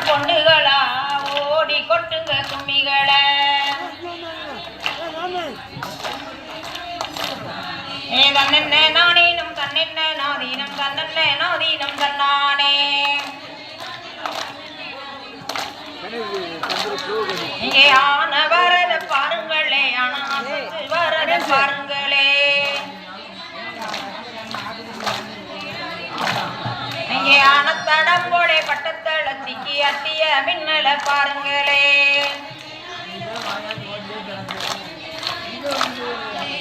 பொண்ணுகளா ஓடி கொட்டுங்க கும்மிகளை தன்னென்ன நானேனும் தன்னென்ன நாதீனம் தன்னென்ன நாதீனம் தன்னானே இங்கே ஆன வரத பாருங்களே ஆனா வரத பாருங்களே இங்கே ஆன தடம்போடே பட்டத்தள சிக்கி அட்டிய மின்னல பாருங்களே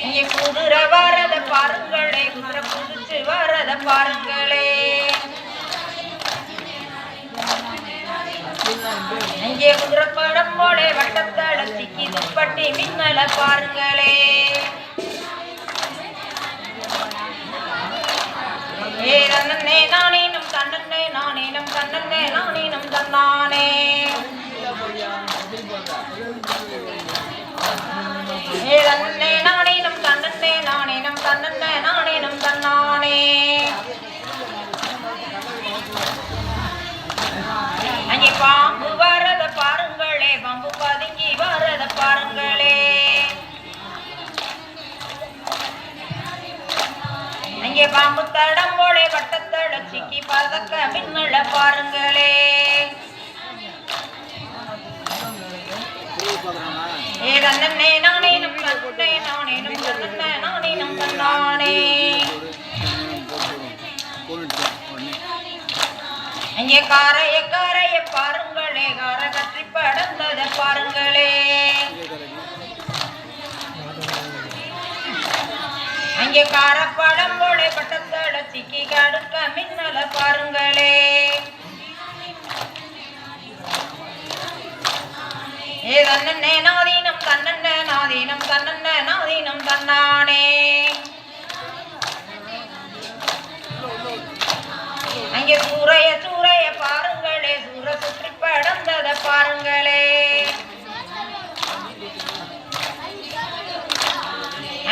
இங்கே குதிரை வரத பாருங்களே குதிரை புதிச்சு வரத பாருங்களே இங்கே குதிரை படம்போடே வட்டத்தள சிக்கி துப்பட்டி மின்னல பாருங்களே தன்னே நானேனும் தன்னே நானேனும் தன்னே நானேனும் தன்னானே தன்னே நானேனும் தன்னே நானேனும் தன்னே நானேனும் தன்னானே அங்கே பாம்பு வரத பாருங்களே பாம்பு பதுங்கி வரத பாருங்களே அங்கே பாம்பு தடம்போடே வட்டத்தள சிக்கி பதக்க மின்னல பாருங்களே தன்னே நானேனும் தன்னே நானேனும் தன்னே நானேனும் தன்னானே அங்கே காரைய காரைய பாருங்களே கார கற்றி படந்தத பாருங்களே அங்கே காரப்படம் போலே பட்டத்தட சிக்கி கடுக்க மின்னல பாருங்களே தன்னே நாதீனம் தன்னே நாதீனம் தன்னே நாதீனம் தன்னானே அங்கே சூறைய சூறைய பாருங்களே சூர சுற்றி படந்தத பாருங்களே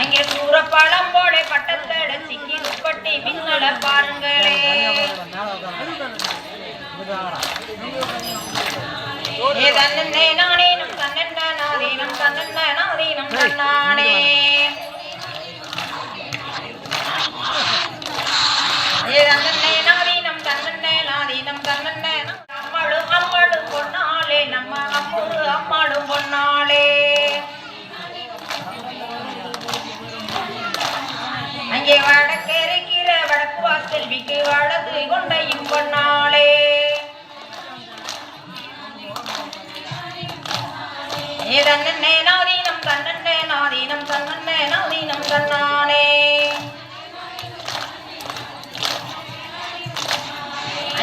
அங்கே சூர பழம் போல பட்டத்தட சிக்கி துப்பட்டி மின்னல பாருங்களே தன்னே நானேனும் தன்னே நாதீனம் தன்னே நாதீனம் தன்னானே தன்னே நாதீனம் தன்னே நாதீனம் தன்னே அம்மாளும் அம்மாளும் பொன்னாளே நம்ம அம்மொரு அம்மாளும் பொன்னாளே அங்கே வடக்கெருக்கிற வடக்கு வாசல்விக்கு வலது கொண்டையும் பொன்னாளே தன்னே நாதீனம் தன்னே நாதீனம் தன்னே நாதீனம் தன்னானே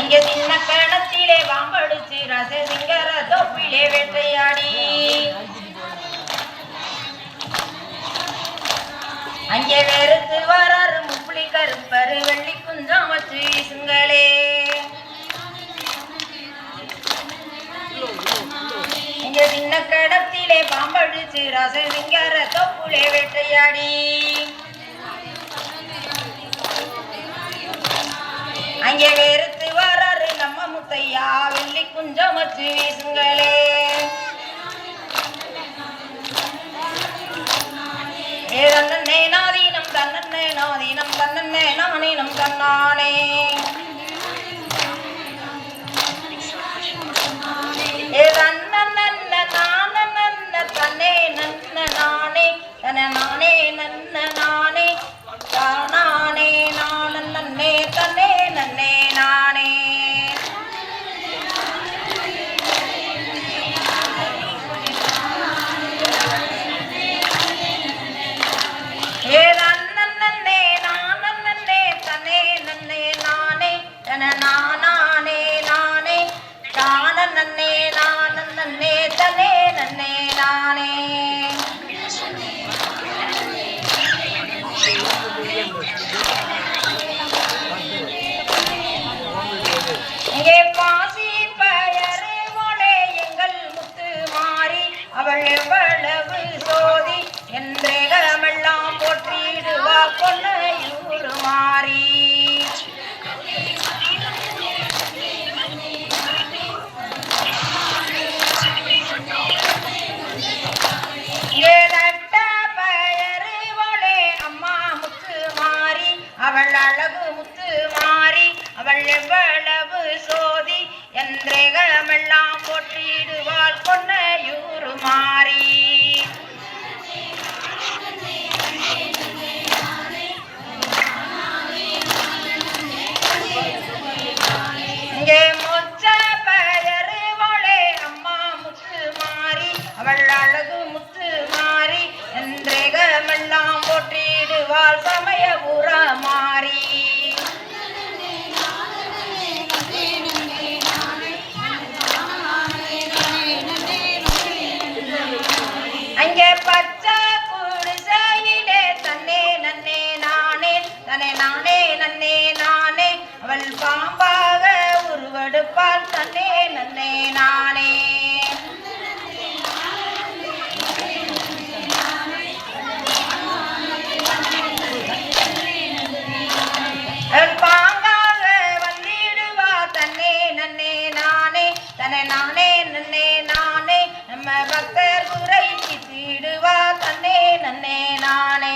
அங்கே சின்ன கணத்திலே பாம்படிச்சு ரச சிங்கர தொப்பிலே வேட்டையாடி அங்கே வெறுத்து வராரு முப்புளி கருப்பரு வெள்ளி குஞ்சம் வச்சு வீசுங்களே இங்கே சின்ன கடத்திலே பாம்படிச்சு ரச சிங்கர தொப்புலே வேட்டையாடி அங்கே வெறுத்து வராரு நம்ம முத்தையா வெள்ளி குஞ்சம் வச்சு வீசுங்களே தன்னே நாதீனம் தன்னே நாதீனம் தன்னே நானேனும் தன்னானே தன்ன நான தன்னே நன்ன நானே தன நானே நன்ன நானே தானே நான நன்னே தன்னே நன்னே நானே நானே நானே தான நன்னே பச்சை குடிசையிலே தன்னே நன்னே நானே தனே நானே நன்னே நானே அவள் பாம்பாக உருவெடுப்பாள் தன்னே நன்னே நானே பாங்காக வந்திடுவா தன்னே நன்னே நானே தனே நானே நன்னே நானே நம்ம பக்தர் குறை தீடுவா தன்னே நன்னே நானே